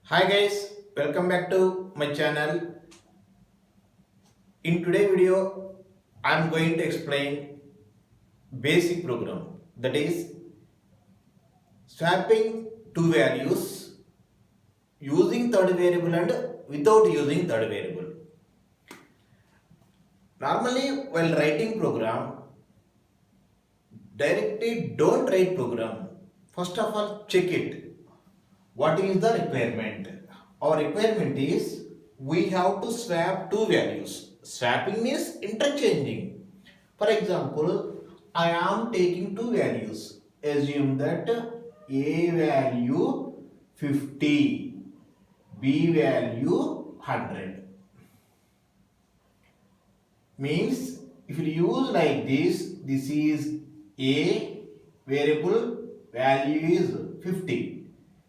Hi guys, welcome back to my channel. In today's video, I am going to explain basic program, that is swapping two values using third variable and without using third variable. Normally while writing program, directly don't write program. First of all, check it. What is the requirement? Our requirement is we have to swap two values. Swapping means interchanging. For example, I am taking two values. Assume that A value 50, B value 100. Means if you use like this is A variable value is 50.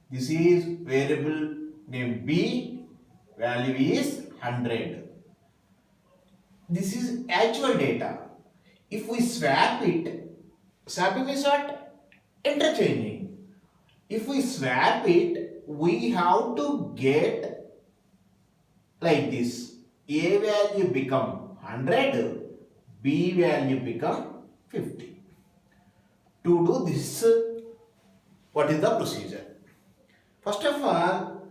This is variable name B, value is 100. This is actual data. If we swap it, swapping is what? Interchanging. If we swap it, we have to get like this. A value become 100, B value become 50. To do this, what is the procedure? First of all,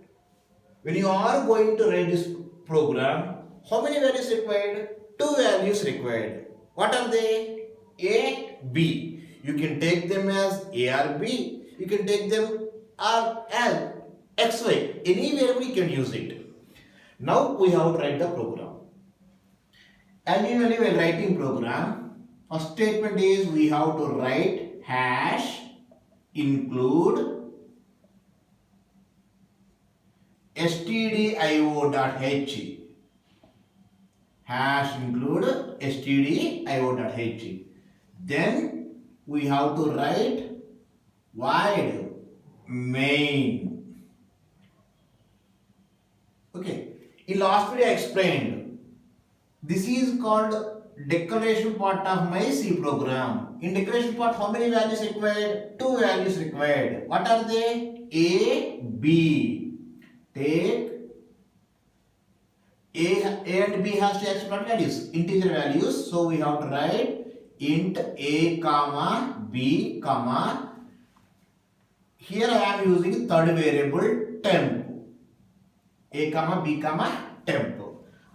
when you are going to write this program, how many values required? Two values required. What are they? A, B. You can take them as A or B. You can take them as X, Y. Any variable you can use it. Now we have to write the program. And usually while writing program, first statement is we have to write hash include stdio.h. Hash include stdio.h. Then we have to write void main. Okay. In last video I explained. This is called declaration part of my C program. In declaration part, how many values required? Two values required. What are they? A, B. Take A and B has to accept what values? Integer values. So we have to write int A comma B comma. Here I am using third variable temp. A comma B comma temp.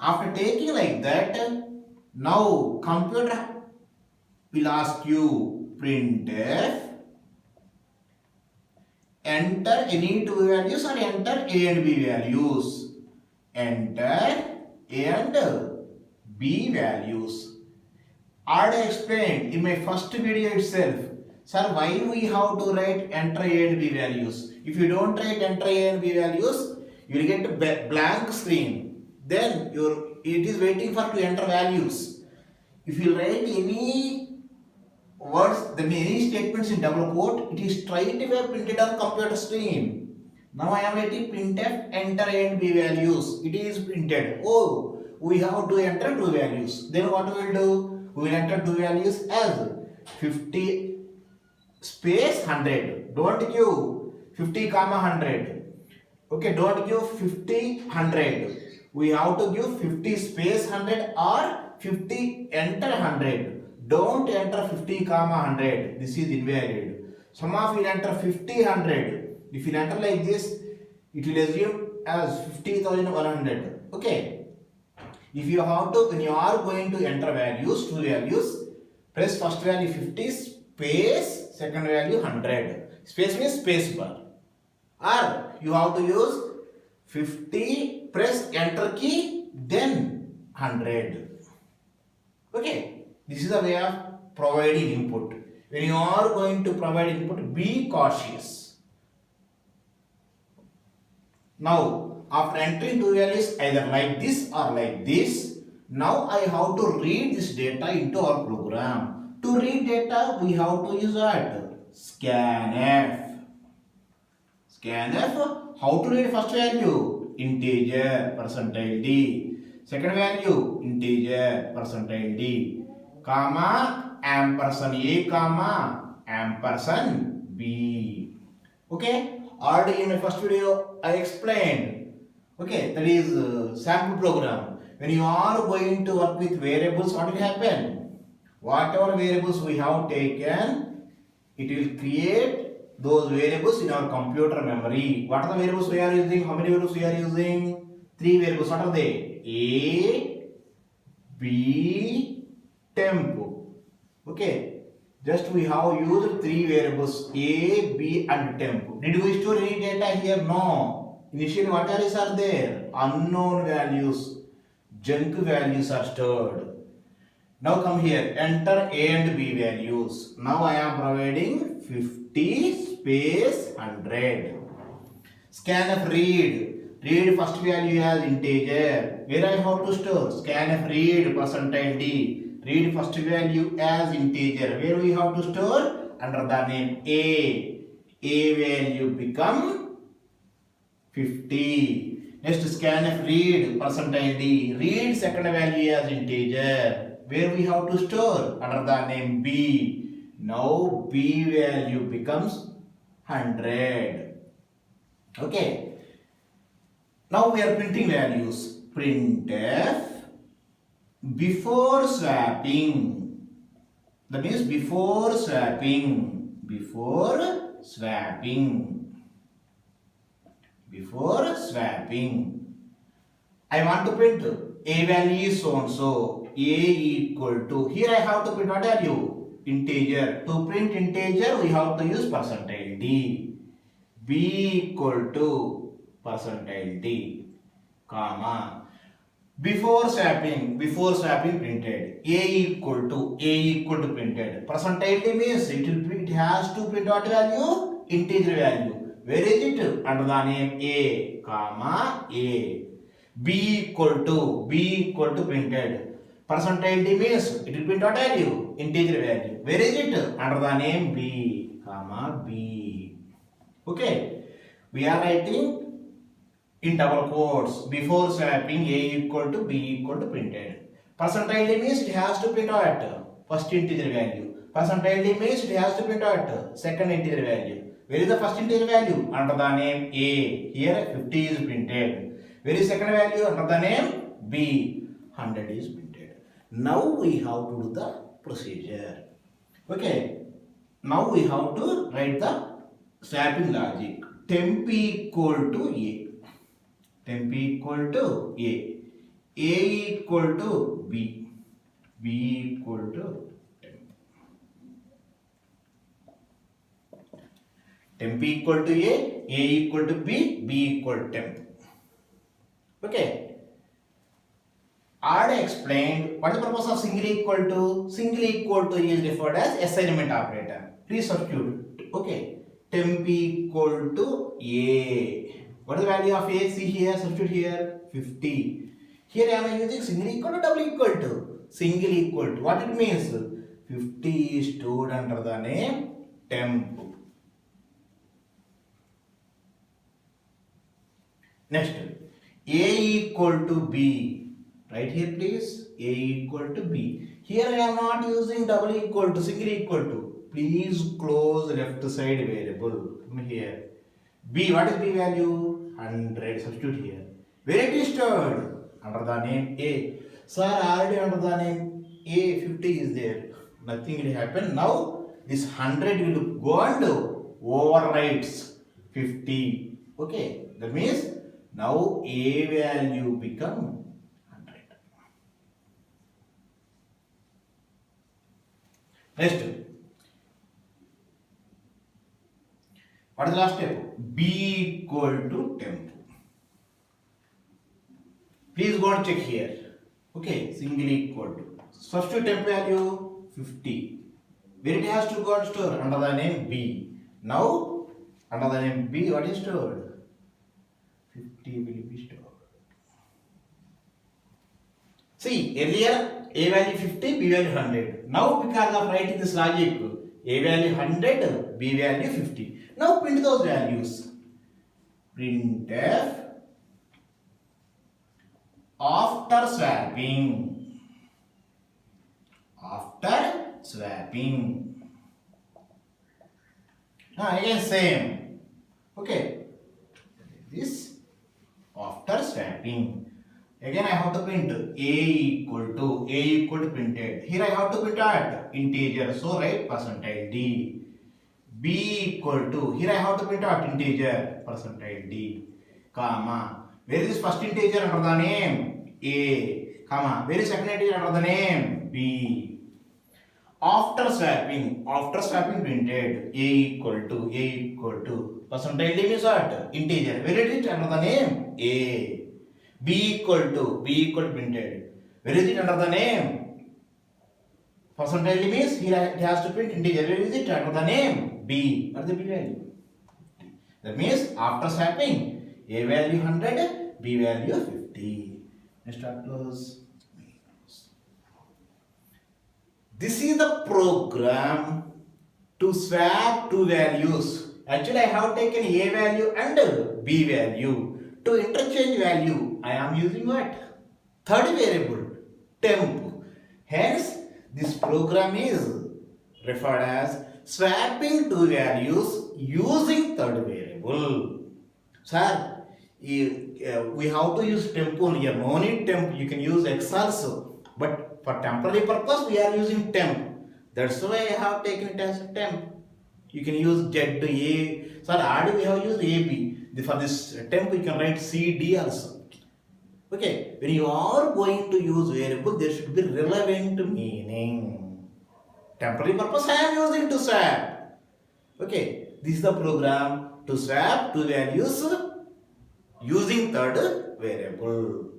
After taking like that, now computer will ask you printf. Enter any two values or enter A and B values. Enter A and B values. Already explained in my first video itself. Sir, why we have to write enter A and B values? If you don't write enter A and B values, you will get a blank screen. Then it is waiting for to enter values. If you write any words, then any statements in double quote, it is straight away printed on computer screen. Now I am writing printf enter A and B values. It is printed. Oh, we have to enter two values. Then what we will do? We will enter two values as 50 space 100. Don't give 50 comma 100. Okay, don't give 50 100. We have to give 50 space 100 or 50 enter 100. Don't enter 50 comma 100. This is invalid. Some of you enter 50 100. If you enter like this, it will assume as 50,100. Okay. If you have to, when you are going to enter values, two values, press first value 50 space second value 100. Space means space bar. Or you have to use 50, press enter key, then 100. Okay. This is a way of providing input. When you are going to provide input, be cautious. Now, after entering two values, either like this or like this, now I have to read this data into our program. To read data, we have to use what? Scanf. Scanf, how to read first value? Integer, percentile D. Second value, integer, percentile D. Comma ampersand A comma ampersand B. Okay. Already in my first video I explained. Okay, that is sample program. When you are going to work with variables, what will happen? Whatever variables we have taken, it will create those variables in our computer memory. What are the variables we are using? How many variables we are using? 3 variables. What are they? A, B, temp. Okay, just we have used 3 variables A, B and temp. Did we store any data here? No. Initially what are there? Unknown values, junk values are stored. Now come here, enter A and B values. Now I am providing 50 space 100. Scanf read. Read first value as integer. Where I have to store? Scanf read percentile D. Read first value as integer. Where we have to store? Under the name A. A value become 50. Next scanf read percentile D. Read second value as integer. Where we have to store? Under the name B. Now B value becomes 100. Okay. Now we are printing values. Printf before swapping. That means before swapping. Before swapping. Before swapping. I want to print A value is so and so. A equal to. Here I have to print what value? Integer. To print integer we have to use percentile D. B equal to percentile D, comma. Before swapping printed. A equal to printed. Percentile D means it has to print what value? Integer value. Where is it? Under the name A, comma A. B equal to printed. Percentile D means it will print what value? Integer value. Where is it? Under the name B, comma B. Okay. We are writing in double quotes. Before swapping A equal to B equal to printed. Percentile D means it has to print what? First integer value. Percentile D means it has to print what? Second integer value. Where is the first integer value? Under the name A. Here 50 is printed. Where is second value? Under the name B. 100 is printed. Now we have to do the procedure. Okay. Now we have to write the swapping logic. Temp equal to A. Temp equal to A. A equal to B. B equal to temp. Temp equal to A equal to B, B equal to temp. Okay. I explained what is the purpose of single equal to. Single equal to is referred as assignment operator. Please substitute. Okay. Temp equal to A. What is the value of A? See here, substitute here, 50. Here I am using single equal to double equal to. Single equal to. What it means? 50 is stored under the name temp. Next, A equal to B. Right here please, A equal to B. Here I am not using double equal to, single equal to. Please close left side variable. Come here. B, what is B value? 100. Substitute here. Where it is stored? Under the name A. Sir, already under the name A, 50 is there. Nothing will happen. Now, this 100 will go and overwrites 50. Okay. That means, now A value become 100. Next. What is the last step? B equal to temp. Please go and check here. Okay, single equal to. Substitute temp value 50. Where it has to go and store? Under the name B. Now, under the name B, what is stored? 50 will be stored. See, earlier A value 50, B value 100. Now, because of writing this logic, A value 100, B value 50. Now print those values. Printf after swapping. After swapping. Now again same. Okay, this after swapping. Again, I have to print A equal to printed. Here I have to print at integer, so write percentile D. B equal to, here I have to print out integer, percentile D, comma. Where is this first integer under the name? A, comma. Where is second integer under the name? B. After swapping printed A equal to, percentile D means what? Integer. Where is it under the name? A. B equal to printed. Where is it under the name? Percentile means here it has to print integer. Where is it under the name? B. What is the B value? That means after swapping, A value 100, B value 50. Let's start close. This is the program to swap two values. Actually, I have taken A value and B value. To interchange value, I am using what? Third variable, temp. Hence, this program is referred as swapping two values using third variable. Sir, we have to use temp only here. No need temp. You can use X also. But for temporary purpose, we are using temp. That's why I have taken it as temp. You can use Z, A. Sir, already we have used AB. For this temp, you can write CD also. Okay, when you are going to use variable, there should be relevant meaning. Temporary purpose I am using to swap. Okay, this is the program to swap two values using third variable.